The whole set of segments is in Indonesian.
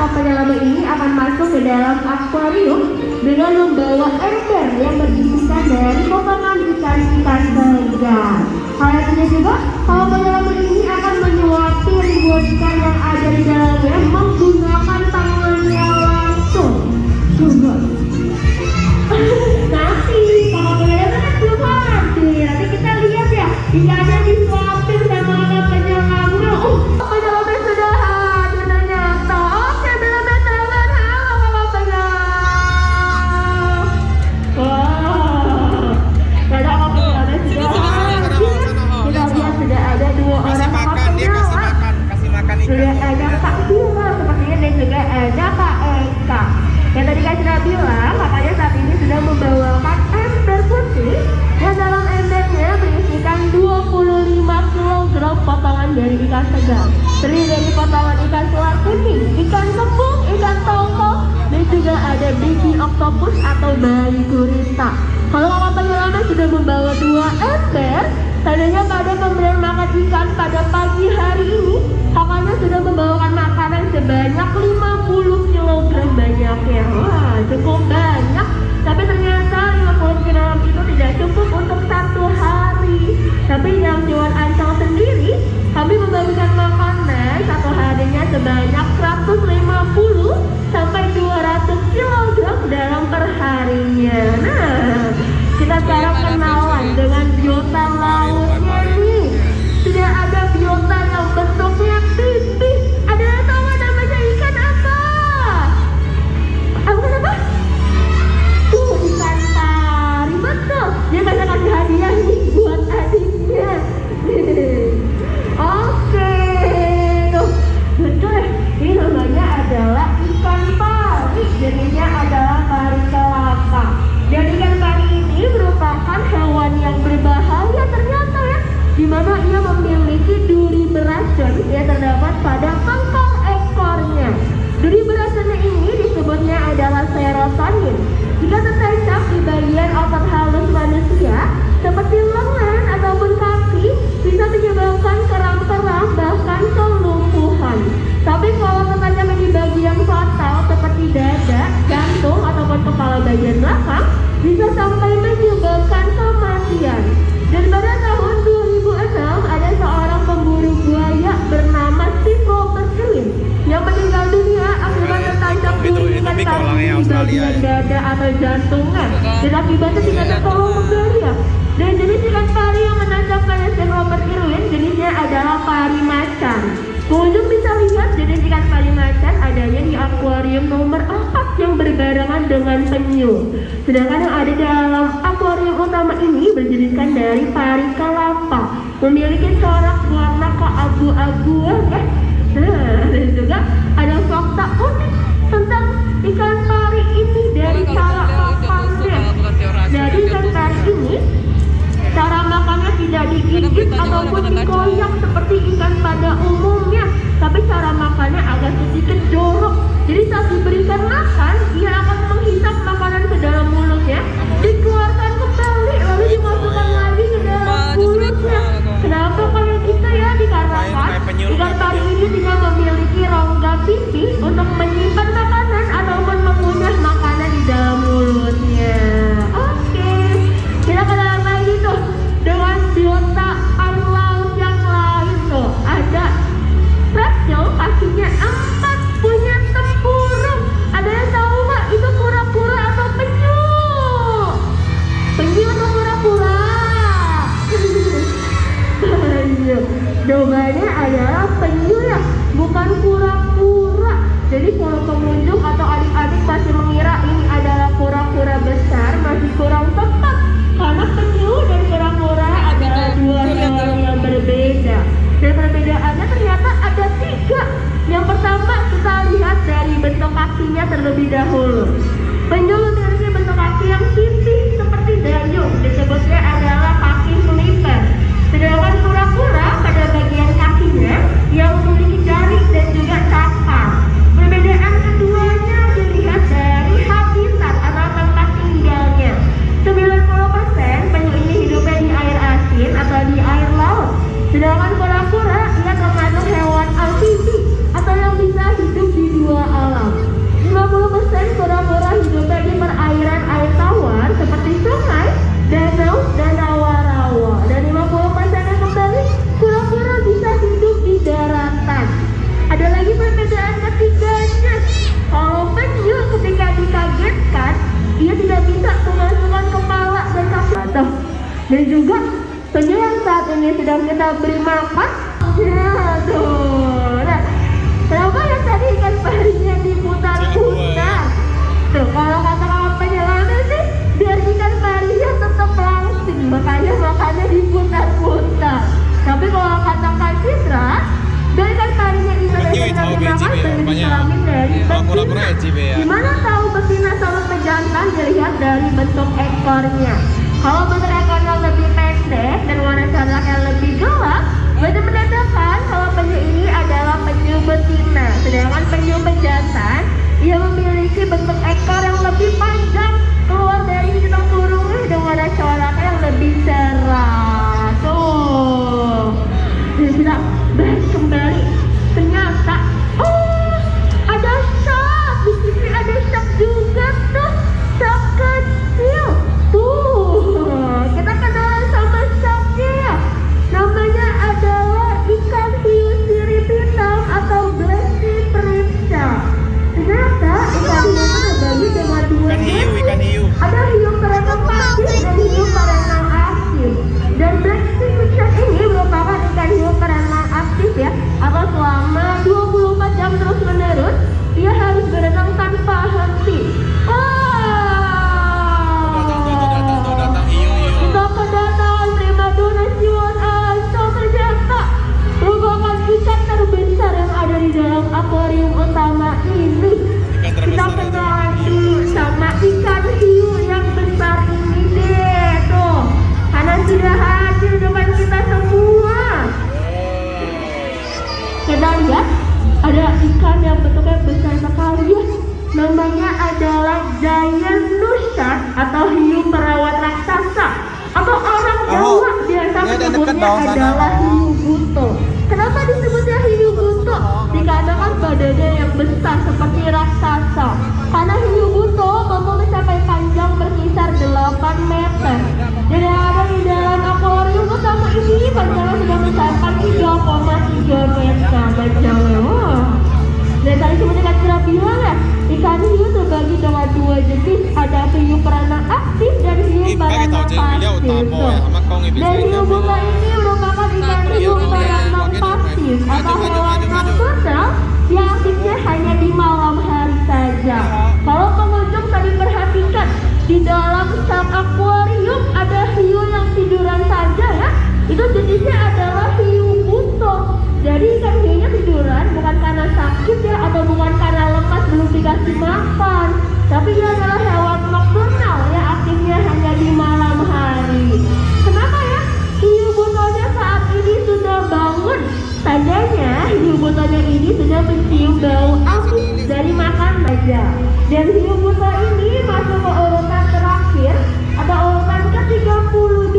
kapal penyelam ini akan masuk ke dalam akuarium dengan membawa ember yang berisikan dari kotoran ikan-ikan segar. Hal ini juga, kapal penyelam ini akan menyuapi ribuan ikan yang ada di dalamnya menggunakan tangannya langsung. Coba. Nanti kapal penyelam kan belum mati. Nanti kita lihat ya, ikannya disuapin sama kapal penyelamnya. Penyelamnya sudah hadir ternyata. Oke, bela-bela tangan. Halo kapal penyelam. Wah, ada kapal penyelamnya sudah hadir. Kita lihat sudah ada dua orang kapal penyelam. Sudah ada Kak Bima sepertinya dan juga ada Kak Eka. Yang tadi Kak sudah bilang, kakaknya saat ini sudah membawakan ember putih yang dalam embernya berisikan 25 kg potongan dari ikan segar. Terdiri dari potongan ikan selar kuning, ikan kembung, ikan tongkol, dan juga ada baby octopus atau bayi gurita. Kalau kapal penyelamnya sudah membawa 2 ember, tandanya pada pemberian makan ikan pada pagi hari ini, kakaknya sudah membawakan makanan sebanyak 50 kg banyaknya. Wah, cukup banyak. Tapi ternyata 50 kg itu tidak cukup untuk 1 hari. Tapi yang Dewan Ancol sendiri, kami membagikan makanan 1 harinya sebanyak 150 sampai 200 kg dalam perharinya. Nah, kita sekarang kenalan dengan biota lautnya nih. Sudah ada biota yang bentuknya tipis. Ada yang tahu namanya ikan apa? Bukan apa? Tuh, ikan pari. Betul. Dia kasih hadiah nih buat adiknya. Oke. Tuh, betul. Ini namanya adalah ikan pari. Jenisnya adalah pari kelapa. Dan ikan pari ini merupakan hewan yang berbahaya ternyata ya, dimana ia memiliki duri beracun yang terdapat pada pangkal ekornya. Duri beracunnya ini disebutnya adalah serotonin. Jika tertancap di bagian otot halus manusia seperti lengan ataupun kaki, bisa menyebabkan keram-keram bahkan kelumpuhan. Tapi kalau tertancap di bagian fatal seperti dada, jantung ataupun kepala bagian belakang, bisa sampai menyebabkan kematian. Dan pada tahun 2006 ada seorang pemburu buaya bernama Steve Robert Irwin yang meninggal dunia akibat tertancap duri ikan pari di bagian dada atau jantungnya. Dan akibatnya tidak tertolong kembali ya. Dan jenis ikan pari yang menancap pada Steve Robert Irwin jenisnya adalah pari macan. Pengunjung bisa lihat jenis ikan pari macan adanya di akuarium nomor 4 yang berbarengan dengan penyu. Sedangkan yang ada dalam akuarium utama ini berjeniskan dari pari kelapa, memiliki corak warna keabu-abuan ya. Nah, dan juga ada fakta unik tentang ikan pari ini dari cara makannya. Jadi ikan pari ini cara makannya tidak digigit ataupun dikoyak seperti ikan pada umumnya, tapi cara makannya agak sedikit jorok. Jadi saat diberikan makan, ia akan menghisap makanan ke dalam mulutnya, dikeluarkan kembali lalu dimasukkan lagi ke dalam mulutnya. Kenapa kayak gitu ya? Dikarenakan ikan pari ini tidak memiliki rongga pipi untuk menyimpan makanan ataupun mengunyah makanan di dalam mulutnya. Oke, kita kenalan lagi tuh dengan biota air laut yang lain tuh. Ada reptil kakinya 4 punya tempurung. Ada yang tahu nggak itu kura-kura atau penyu? Penyu atau kura-kura? Jawabannya adalah penyu ya, bukan kura-kura. Jadi kalau pengunjung atau adik-adik masih mengira ini adalah kura-kura besar, masih kurang tepat. Karena penyu dan kura-kura adalah 2 hewan yang berbeda. Dan perbedaannya ternyata ada 3. Yang pertama kita lihat dari bentuk kakinya terlebih dahulu. Penyu memiliki bentuk kaki yang tipis seperti dayung, disebutnya adalah kaki flipper. Sedangkan kura-kura pada bagian kakinya yang memiliki jari dan juga cakar. Perbedaan keduanya dilihat dari habitat atau tempat tinggalnya. 90% penyu ini hidupnya di air asin atau di air laut. Sedangkan kura-kura ia termasuk hewan amfibi atau yang bisa hidup di 2 alam. Dan juga penyu yang saat ini sedang kita beri makan. Ya tuh. Nah, kenapa ya tadi ikan parinya diputar-putar? Tuh, kalau kata kawan penyelamnya sih, biar ikan parinya tetap langsing, makanya makannya diputar-putar. Tapi kalau kata Kak Citra, biar ikan parinya ini sedang dimakan benih kelamin dari betina. Gimana tahu betina sama pejantan dilihat dari bentuk ekornya. Kalau bentuk ekornya lebih pendek dan warna coraknya lebih gelap, berarti menandakan kalau penyu ini adalah penyu betina. Sedangkan penyu pejantan, ia memiliki bentuk ekor yang lebih panjang, keluar dari situng burungnya dengan warna coraknya yang lebih cerah. Tuh, jadi kita bahas kembali. Ternyata, oh, ada shark. Di sini ada shark juga tuh, shark kecil. Tuh, kita kenalan sama sharknya ya. Namanya adalah ikan hiu sirip hitam atau black sea shrimp shark. Ternyata ikan hiu itu terbagi dengan dua jenis. Ada hiu perenang pasif dan hiu perenang aktif. Dan black sea shrimp shark ini merupakan ikan hiu perenang aktif ya, atau selama 24 jam terus menerus dia harus berenang tanpa henti. Kita kedatangan primadona Siwon Aso, ternyata merupakan ikan terbesar yang ada di dalam akuarium utama ini. Kita kenalan dulu sama ikan hiu yang besar ini deh, tuh, karena sudah hadir depan kita semua. Kita lihat ada ikan yang bentuknya besar sekali ya. Namanya adalah giant nose shark atau hiu perawat raksasa, atau orang Jawa biasa menyebutnya adalah hiu buto. Kenapa disebutnya hiu buto? Dikarenakan badannya yang besar seperti raksasa. Karena hiu buto mampu mencapai panjang berkisar 8 meter. Dan yang ada di dalam akuarium utama ini panjangnya sudah mencapai 3,3 meter. Wah. Dan tadi seperti Kak Cira bilang ya, ikan hiu terbagi dengan dua jenis, ada hiu perenang aktif dan hiu perenang pasif. Dan hiu buto ini merupakan ikan hiu perenang pasif atau hewan nokturnal yang aktifnya hanya di malam hari saja. Kalau pengunjung tadi perhatikan, di dalam shark akuarium ada hiu yang tiduran saja ya. Itu jenisnya adalah hiu buto. Jadi ikan hiunya tiduran bukan karena sakit ya, atau bukan karena lemas belum dikasih makan, tapi dia adalah hewan nokturnal yang aktifnya hanya di malam hari. Kenapa ya? Hiu butonya saat ini sudah bangun. Tandanya hiu butonya ini sudah mencium bau amis dari makan saja. Dan hiu buto ini masuk ke urutan terakhir atau urutan ke-32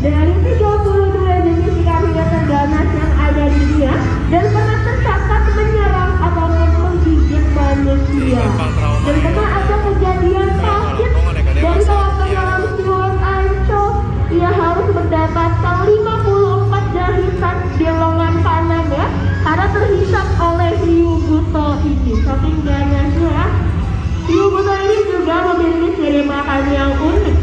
dari 32 jenis ikan hiu terganas yang ada di dunia dan pernah tercatat menyerang ataupun menggigit manusia. Dan pernah ada kejadian sakit dari seorang penyelam Siwon Aso. Ia harus mendapatkan 54 jahitan di lengan kanan ya, karena terhisap oleh hiu buto ini. Saking ganasnya ya. Hiu buto ini juga memiliki ciri makan yang unik.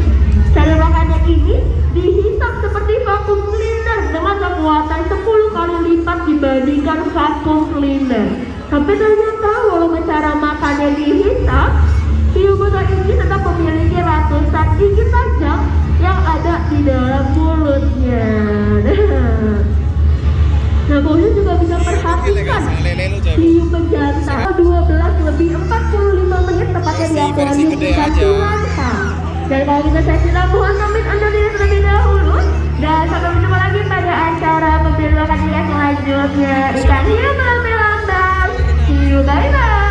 Cara makannya ini dihisap seperti vacuum cleaner dengan kekuatan 10 kali lipat dibandingkan vacuum cleaner. Tapi ternyata walaupun cara makannya dihisap, hiu buto ini tetap memiliki ratusan gigi tajam yang ada di dalam mulutnya. Nah, baunya juga bisa perhatikan hiu pejantan 12:45 tepatnya di akuarium ikan piranha. Dan kalau kita saya mohon pamit undur diri terlebih dahulu, dan sampai berjumpa lagi pada acara pembeli makan ikan selanjutnya. Ikan hiu melambai lambang. See you, bye bye.